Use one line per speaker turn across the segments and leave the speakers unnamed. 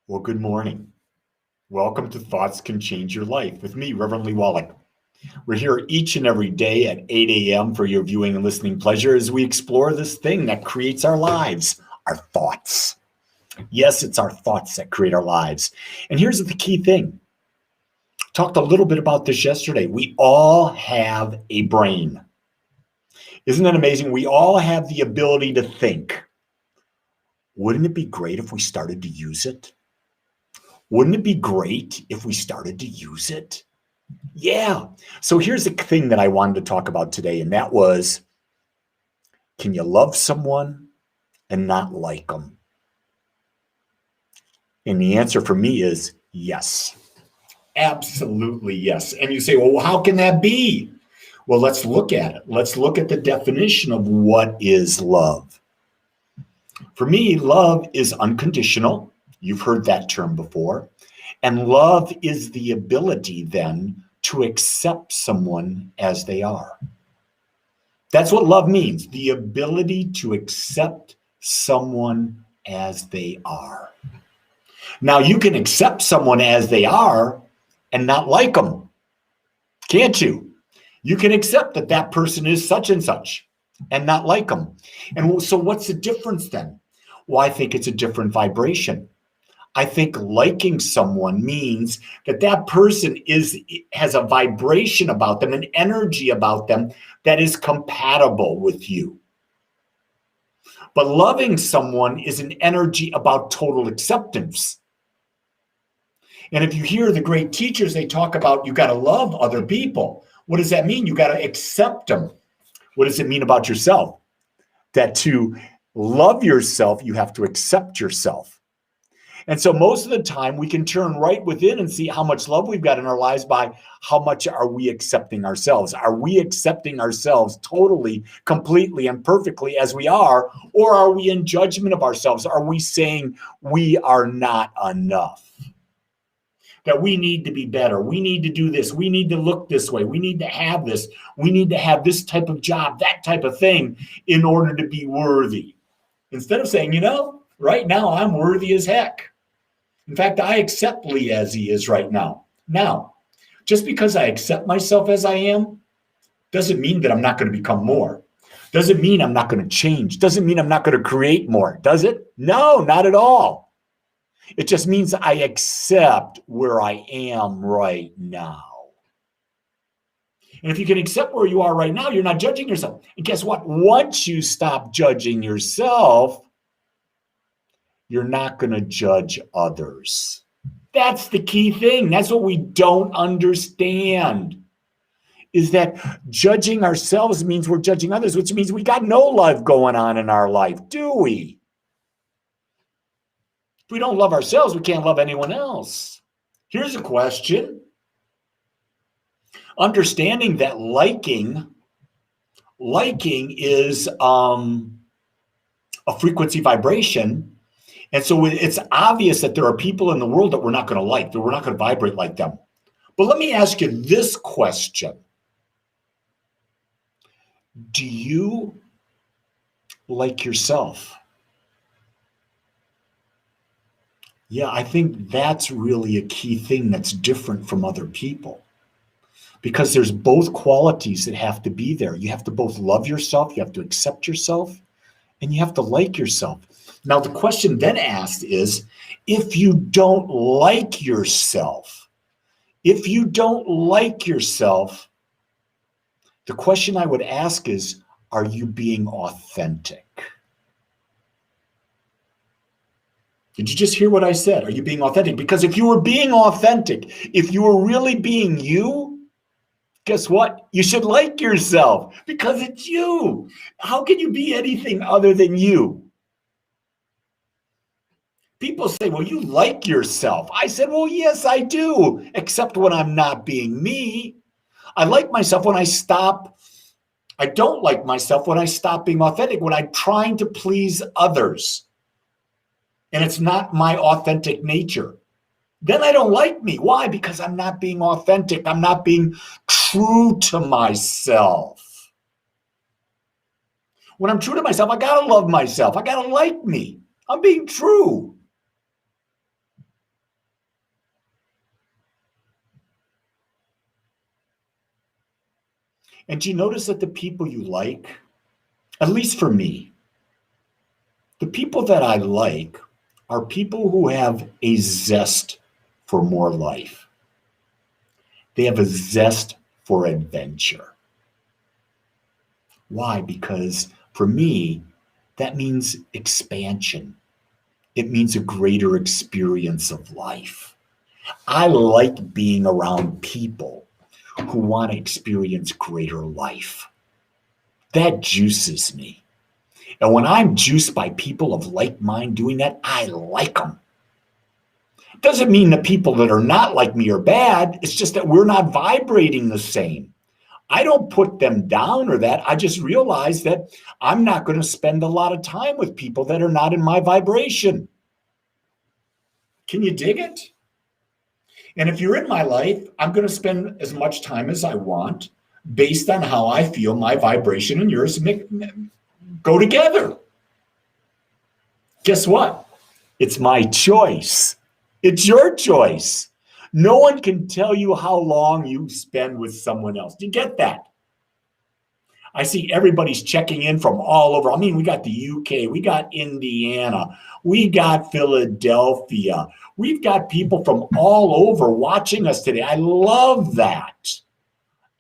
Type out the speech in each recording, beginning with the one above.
Well, good morning. Welcome to Thoughts Can Change Your Life with me, Reverend Wolak. We're here each and every day at 8 a.m. for your viewing and listening pleasure as we explore this thing that creates our lives, our thoughts. Yes, it's our thoughts that create our lives. And here's the key thing. Talked a little bit about this yesterday. We all have a brain. Isn't that amazing? We all have the ability to think. Wouldn't it be great if we started to use it? Wouldn't it be great if we started to use it? Yeah. So here's the thing that I wanted to talk about today, and that was, can you love someone and not like them? And the answer for me is yes. Absolutely yes. And you say, well, how can that be? Well, let's look at it. Let's look at the definition of what is love. For me, love is unconditional. You've heard that term before. And love is the ability then to accept someone as they are. That's what love means, the ability to accept someone as they are. Now, you can accept someone as they are and not like them, can't you? You can accept that that person is such and such and not like them. And so what's the difference then? Well, I think it's a different vibration. I think liking someone means that that person has a vibration about them, an energy about them that is compatible with you. But loving someone is an energy about total acceptance. And if you hear the great teachers, they talk about you got to love other people. What does that mean? You got to accept them. What does it mean about yourself? That to love yourself, you have to accept yourself. And so most of the time we can turn right within and see how much love we've got in our lives by how much are we accepting ourselves? Are we accepting ourselves totally, completely, and perfectly as we are? Or are we in judgment of ourselves? Are we saying we are not enough? That we need to be better. We need to do this. We need to look this way. We need to have this. We need to have this type of job, that type of thing in order to be worthy. Instead of saying, right now I'm worthy as heck. In fact, I accept Lee as he is right now. Now, just because I accept myself as I am, doesn't mean that I'm not going to become more. Doesn't mean I'm not going to change. Doesn't mean I'm not going to create more, does it? No, not at all. It just means I accept where I am right now. And if you can accept where you are right now, you're not judging yourself. And guess what? Once you stop judging yourself, you're not going to judge others. That's the key thing. That's what we don't understand, is that judging ourselves means we're judging others, which means we got no love going on in our life, do we? If we don't love ourselves, we can't love anyone else. Here's a question. Understanding that liking is a frequency vibration. And so it's obvious that there are people in the world that we're not going to like, that we're not going to vibrate like them. But let me ask you this question. Do you like yourself? Yeah, I think that's really a key thing that's different from other people. Because there's both qualities that have to be there. You have to both love yourself, you have to accept yourself, and you have to like yourself. Now, the question then asked is, if you don't like yourself, the question I would ask is, are you being authentic? Did you just hear what I said? Are you being authentic? Because if you were being authentic, if you were really being you, guess what? You should like yourself because it's you. How can you be anything other than you? People say, well, you like yourself. I said, well, yes, I do, except when I'm not being me. I like myself when I stop. I don't like myself when I stop being authentic, when I'm trying to please others. And it's not my authentic nature. Then I don't like me. Why? Because I'm not being authentic. I'm not being true to myself. When I'm true to myself, I got to love myself. I got to like me. I'm being true. And do you notice that the people you like, at least for me, the people that I like are people who have a zest for more life. They have a zest for adventure. Why? Because for me, that means expansion. It means a greater experience of life. I like being around people who want to experience greater life. That juices me. And when I'm juiced by people of like mind doing that, I like them. Doesn't mean the people that are not like me are bad. It's just that we're not vibrating the same. I don't put them down or that. I just realize that I'm not going to spend a lot of time with people that are not in my vibration. Can you dig it? And if you're in my life, I'm going to spend as much time as I want based on how I feel my vibration and yours go together. Guess what? It's my choice. It's your choice. No one can tell you how long you spend with someone else. Do you get that? I see everybody's checking in from all over. I mean, we got the UK, we got Indiana, we got Philadelphia. We've got people from all over watching us today. I love that.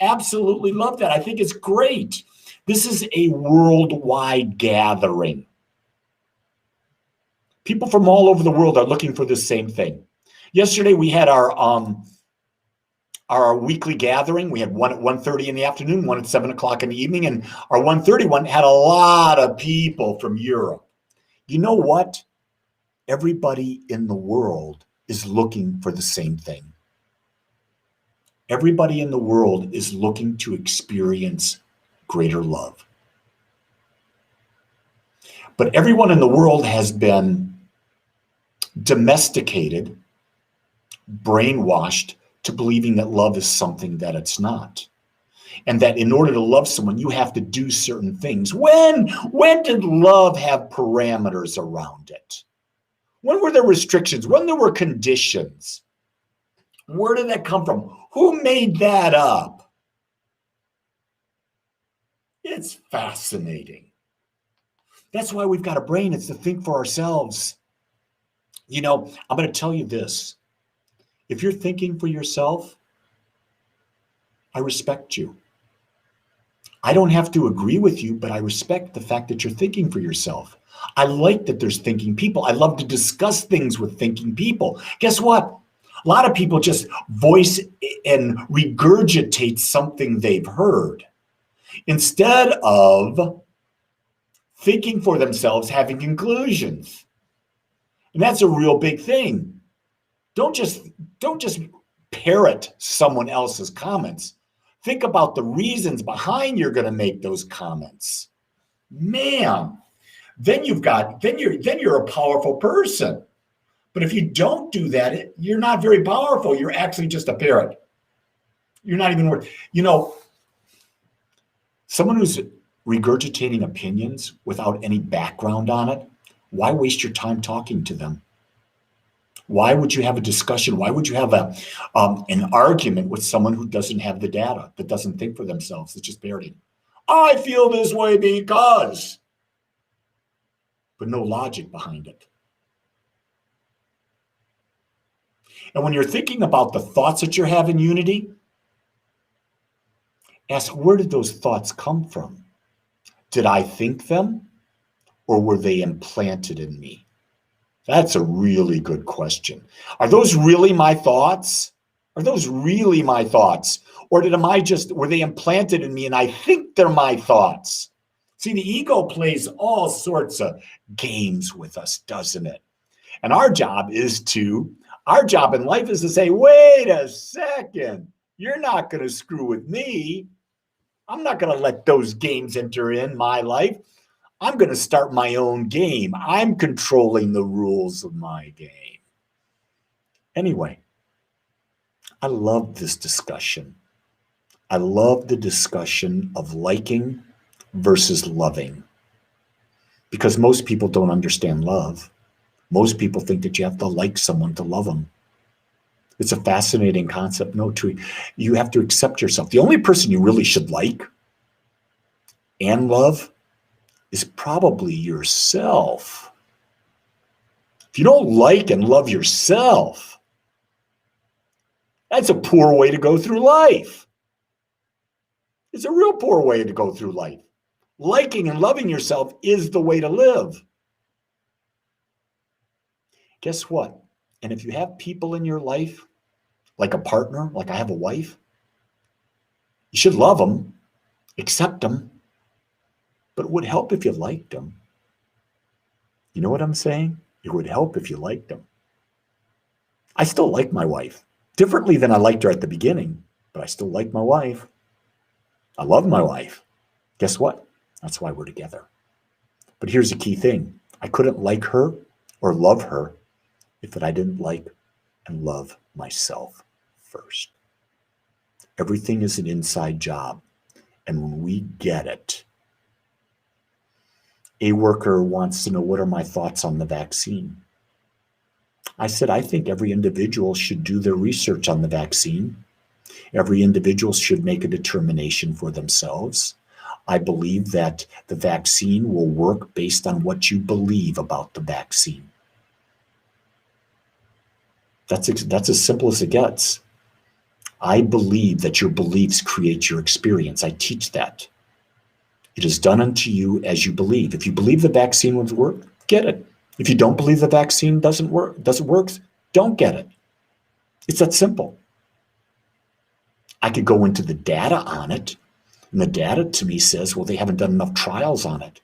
Absolutely love that. I think it's great. This is a worldwide gathering. People from all over the world are looking for the same thing. Yesterday we had our weekly gathering. We had one at 1:30 in the afternoon, one at 7 o'clock in the evening, and our 1:30 one had a lot of people from Europe. You know what? Everybody in the world is looking for the same thing. Everybody in the world is looking to experience greater love. But everyone in the world has been domesticated, brainwashed to believing that love is something that it's not. And that in order to love someone, you have to do certain things. When did love have parameters around it? When were there restrictions? When there were conditions? Where did that come from? Who made that up? It's fascinating. That's why we've got a brain. It's to think for ourselves. You know, I'm going to tell you this. If you're thinking for yourself, I respect you. I don't have to agree with you, but I respect the fact that you're thinking for yourself. I like that there's thinking people. I love to discuss things with thinking people. Guess what? A lot of people just voice and regurgitate something they've heard instead of thinking for themselves, having conclusions. And that's a real big thing. Don't just parrot someone else's comments. Think about the reasons behind you're going to make those comments. Man, then you're a powerful person. But if you don't do that, you're not very powerful. You're actually just a parrot. You're not even worth. You know, someone who's regurgitating opinions without any background on it, why waste your time talking to them? Why would you have a discussion? Why would you have an argument with someone who doesn't have the data, that doesn't think for themselves, that's just parroting? I feel this way because, but no logic behind it. And when you're thinking about the thoughts that you're having, Unity, ask, where did those thoughts come from? Did I think them, or were they implanted in me? That's a really good question. Are those really my thoughts? Are those really my thoughts? Or were they implanted in me and I think they're my thoughts? See, the ego plays all sorts of games with us, doesn't it? And our job in life is to say, wait a second, you're not going to screw with me. I'm not going to let those games enter in my life. I'm going to start my own game. I'm controlling the rules of my game. Anyway, I love this discussion. I love the discussion of liking versus loving, because most people don't understand love. Most people think that you have to like someone to love them. It's a fascinating concept. You have to accept yourself. The only person you really should like and love is probably yourself. If you don't like and love yourself, that's a poor way to go through life. It's a real poor way to go through life. Liking and loving yourself is the way to live. Guess what? And if you have people in your life, like a partner, like I have a wife, you should love them, accept them, but it would help if you liked them. You know what I'm saying? It would help if you liked them. I still like my wife, differently than I liked her at the beginning, but I still like my wife. I love my wife. Guess what? That's why we're together. But here's the key thing. I couldn't like her or love her if I didn't like and love myself first. Everything is an inside job. And when we get it, a worker wants to know, what are my thoughts on the vaccine? I said, I think every individual should do their research on the vaccine. Every individual should make a determination for themselves. I believe that the vaccine will work based on what you believe about the vaccine. That's as simple as it gets. I believe that your beliefs create your experience. I teach that. It is done unto you as you believe. If you believe the vaccine will work, get it. If you don't believe the vaccine doesn't work, don't get it. It's that simple. I could go into the data on it, and the data to me says, well, they haven't done enough trials on it.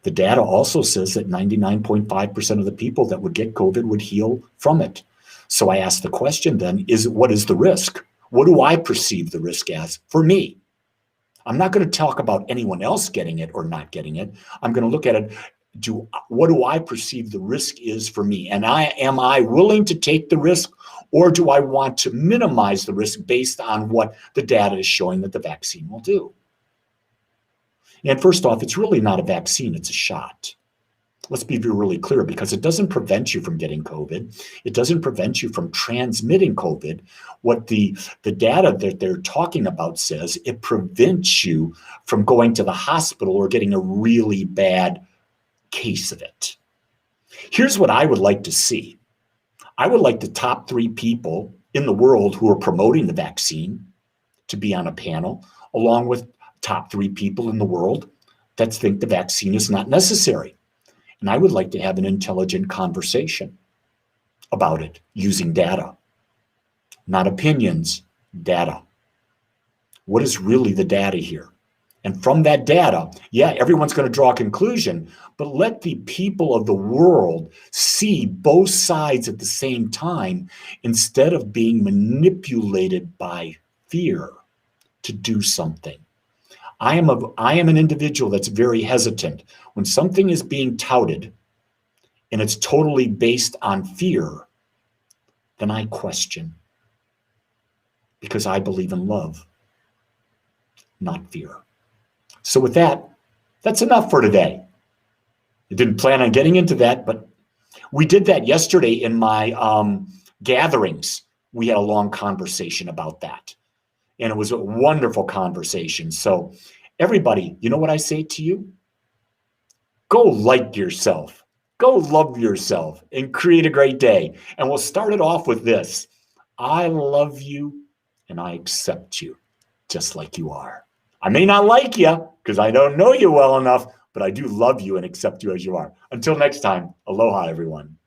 The data also says that 99.5% of the people that would get COVID would heal from it. So I ask the question then, what is the risk? What do I perceive the risk as for me? I'm not going to talk about anyone else getting it or not getting it. I'm going to look at it. What do I perceive the risk is for me? And am I willing to take the risk, or do I want to minimize the risk based on what the data is showing that the vaccine will do? And first off, it's really not a vaccine, it's a shot. Let's be really clear, because it doesn't prevent you from getting COVID. It doesn't prevent you from transmitting COVID. What the data that they're talking about says, it prevents you from going to the hospital or getting a really bad case of it. Here's what I would like to see. I would like the top 3 people in the world who are promoting the vaccine to be on a panel, along with top 3 people in the world that think the vaccine is not necessary. And I would like to have an intelligent conversation about it using data, not opinions, data. What is really the data here? And from that data, yeah, everyone's going to draw a conclusion, but let the people of the world see both sides at the same time instead of being manipulated by fear to do something. I am an individual that's very hesitant. When something is being touted and it's totally based on fear, then I question, because I believe in love, not fear. So with that, that's enough for today. I didn't plan on getting into that, but we did that yesterday in my gatherings. We had a long conversation about that. And it was a wonderful conversation. So everybody, you know what I say to you? Go like yourself. Go love yourself and create a great day. And we'll start it off with this. I love you and I accept you just like you are. I may not like you because I don't know you well enough, but I do love you and accept you as you are. Until next time, aloha, everyone.